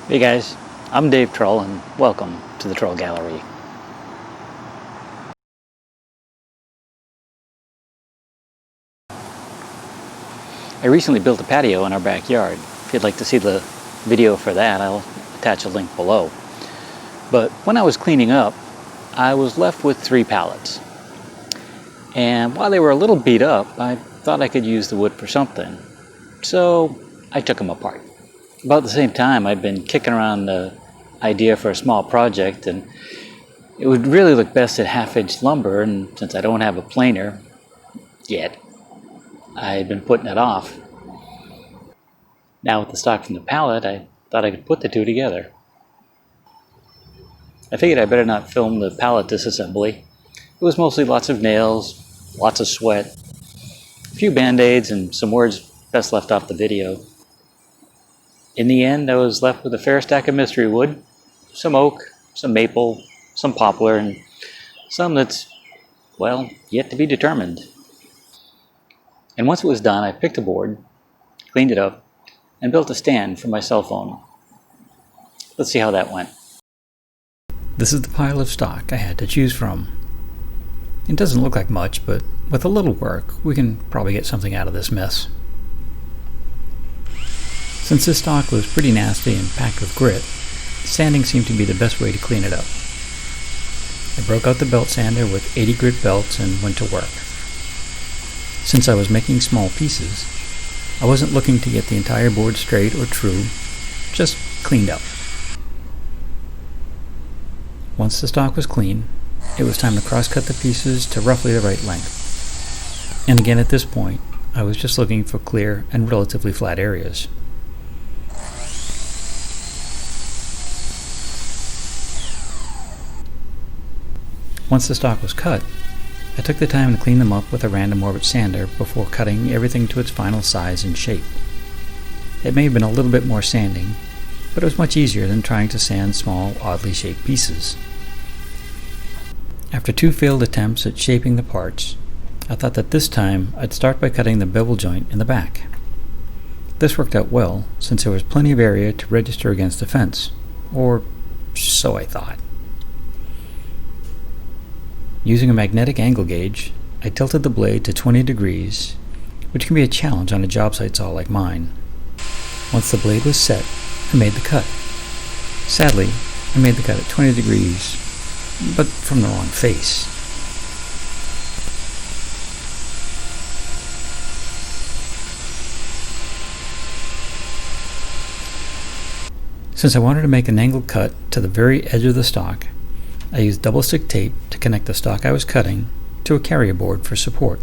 Hey guys, I'm Dave Troll and welcome to the Troll Gallery. I recently built a patio in our backyard. If you'd like to see the video for that, I'll attach a link below. But when I was cleaning up, I was left with 3 pallets. And while they were a little beat up, I thought I could use the wood for something. So I took them apart. About the same time, I'd been kicking around the idea for a small project, and it would really look best at half-inch lumber, and since I don't have a planer yet, I'd been putting it off. Now with the stock from the pallet, I thought I could put the two together. I figured I better not film the pallet disassembly. It was mostly lots of nails, lots of sweat, a few band-aids, and some words best left off the video. In the end, I was left with a fair stack of mystery wood, some oak, some maple, some poplar, and some that's, well, yet to be determined. And once it was done, I picked a board, cleaned it up, and built a stand for my cell phone. Let's see how that went. This is the pile of stock I had to choose from. It doesn't look like much, but with a little work, we can probably get something out of this mess. Since this stock was pretty nasty and packed with grit, sanding seemed to be the best way to clean it up. I broke out the belt sander with 80 grit belts and went to work. Since I was making small pieces, I wasn't looking to get the entire board straight or true, just cleaned up. Once the stock was clean, it was time to cross-cut the pieces to roughly the right length. And again at this point, I was just looking for clear and relatively flat areas. Once the stock was cut, I took the time to clean them up with a random orbit sander before cutting everything to its final size and shape. It may have been a little bit more sanding, but it was much easier than trying to sand small, oddly shaped pieces. After 2 failed attempts at shaping the parts, I thought that this time I'd start by cutting the bevel joint in the back. This worked out well, since there was plenty of area to register against the fence, or so I thought. Using a magnetic angle gauge, I tilted the blade to 20 degrees, which can be a challenge on a job site saw like mine. Once the blade was set, I made the cut. Sadly, I made the cut at 20 degrees, but from the wrong face. Since I wanted to make an angled cut to the very edge of the stock, I used double stick tape to connect the stock I was cutting to a carrier board for support.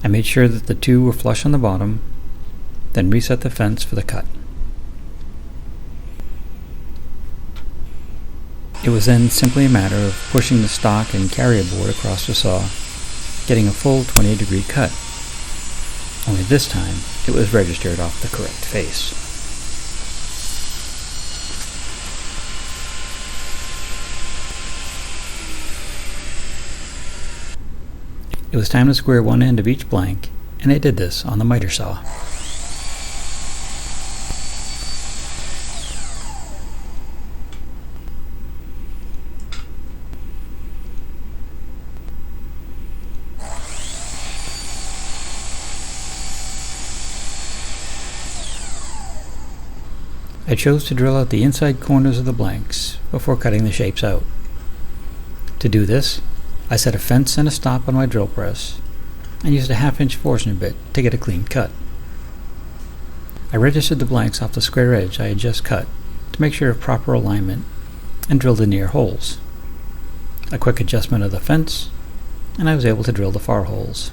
I made sure that the two were flush on the bottom, then reset the fence for the cut. It was then simply a matter of pushing the stock and carrier board across the saw, getting a full 20-degree cut. Only this time, it was registered off the correct face. It was time to square one end of each blank, and I did this on the miter saw. I chose to drill out the inside corners of the blanks before cutting the shapes out. To do this, I set a fence and a stop on my drill press and used a 1/2-inch Forstner bit to get a clean cut. I registered the blanks off the square edge I had just cut to make sure of proper alignment and drilled the near holes. A quick adjustment of the fence, and I was able to drill the far holes.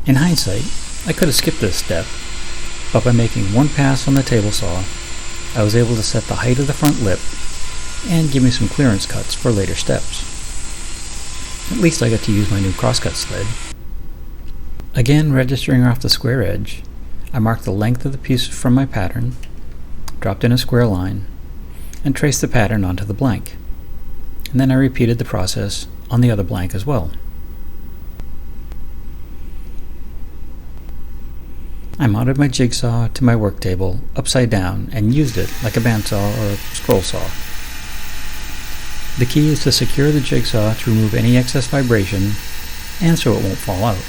In hindsight, I could have skipped this step, but by making one pass on the table saw, I was able to set the height of the front lip and give me some clearance cuts for later steps. At least I got to use my new crosscut sled. Again, registering off the square edge, I marked the length of the piece from my pattern, dropped in a square line, and traced the pattern onto the blank. And then I repeated the process on the other blank as well. I mounted my jigsaw to my work table upside down and used it like a bandsaw or a scroll saw. The key is to secure the jigsaw to remove any excess vibration and so it won't fall out.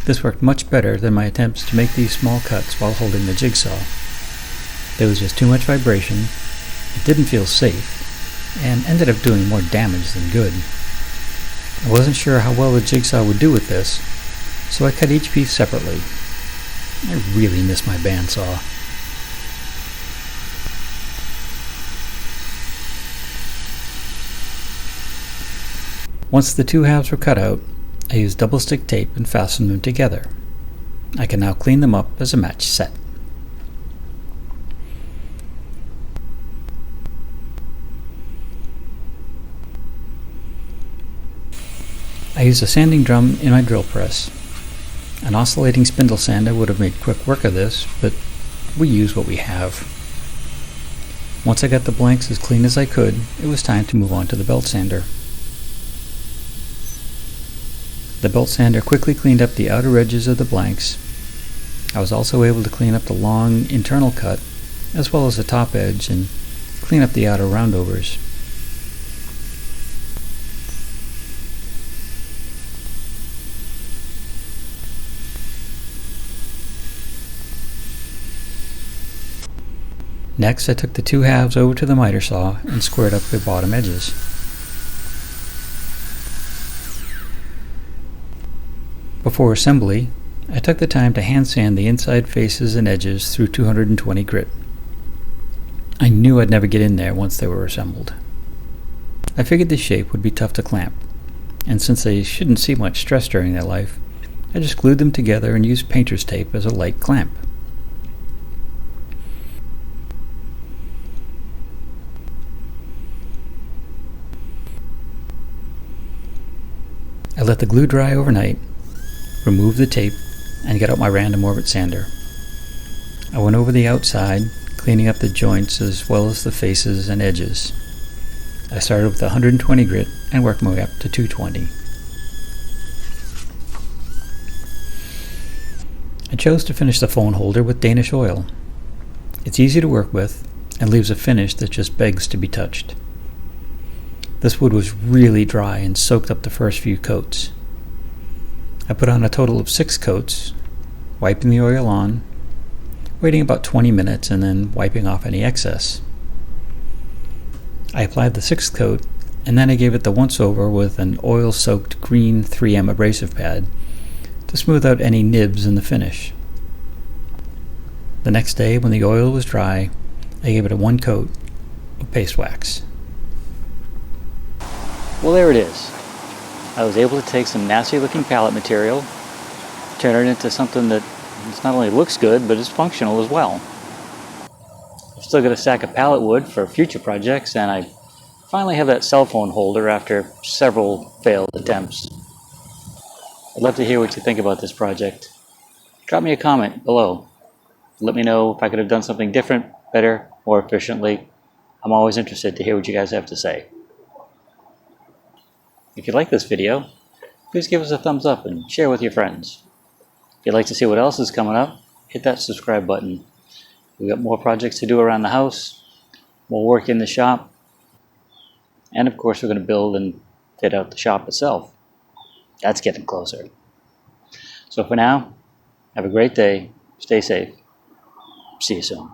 This worked much better than my attempts to make these small cuts while holding the jigsaw. There was just too much vibration, it didn't feel safe, and ended up doing more damage than good. I wasn't sure how well the jigsaw would do with this, so I cut each piece separately. I really miss my bandsaw. Once the two halves were cut out, I used double stick tape and fastened them together. I can now clean them up as a matched set. I used a sanding drum in my drill press. An oscillating spindle sander would have made quick work of this, but we use what we have. Once I got the blanks as clean as I could, it was time to move on to the belt sander. The belt sander quickly cleaned up the outer edges of the blanks. I was also able to clean up the long internal cut, as well as the top edge, and clean up the outer roundovers. Next, I took the two halves over to the miter saw and squared up the bottom edges. Before assembly, I took the time to hand sand the inside faces and edges through 220 grit. I knew I'd never get in there once they were assembled. I figured the shape would be tough to clamp, and since they shouldn't see much stress during their life, I just glued them together and used painter's tape as a light clamp. I let the glue dry overnight, removed the tape, and got out my random orbit sander. I went over the outside, cleaning up the joints as well as the faces and edges. I started with 120 grit and worked my way up to 220. I chose to finish the phone holder with Danish oil. It's easy to work with and leaves a finish that just begs to be touched. This wood was really dry and soaked up the first few coats. I put on a total of 6 coats, wiping the oil on, waiting about 20 minutes, and then wiping off any excess. I applied the 6th coat, and then I gave it the once-over with an oil-soaked green 3M abrasive pad to smooth out any nibs in the finish. The next day, when the oil was dry, I gave it a 1 coat of paste wax. Well, there it is. I was able to take some nasty looking pallet material, turn it into something that not only looks good, but is functional as well. I've still got a stack of pallet wood for future projects, and I finally have that cell phone holder after several failed attempts. I'd love to hear what you think about this project. Drop me a comment below. Let me know if I could have done something different, better, more efficiently. I'm always interested to hear what you guys have to say. If you like this video, please give us a thumbs up and share with your friends. If you'd like to see what else is coming up, hit that subscribe button. We've got more projects to do around the house, more work in the shop, and of course we're going to build and fit out the shop itself. That's getting closer. So for now, have a great day, stay safe, see you soon.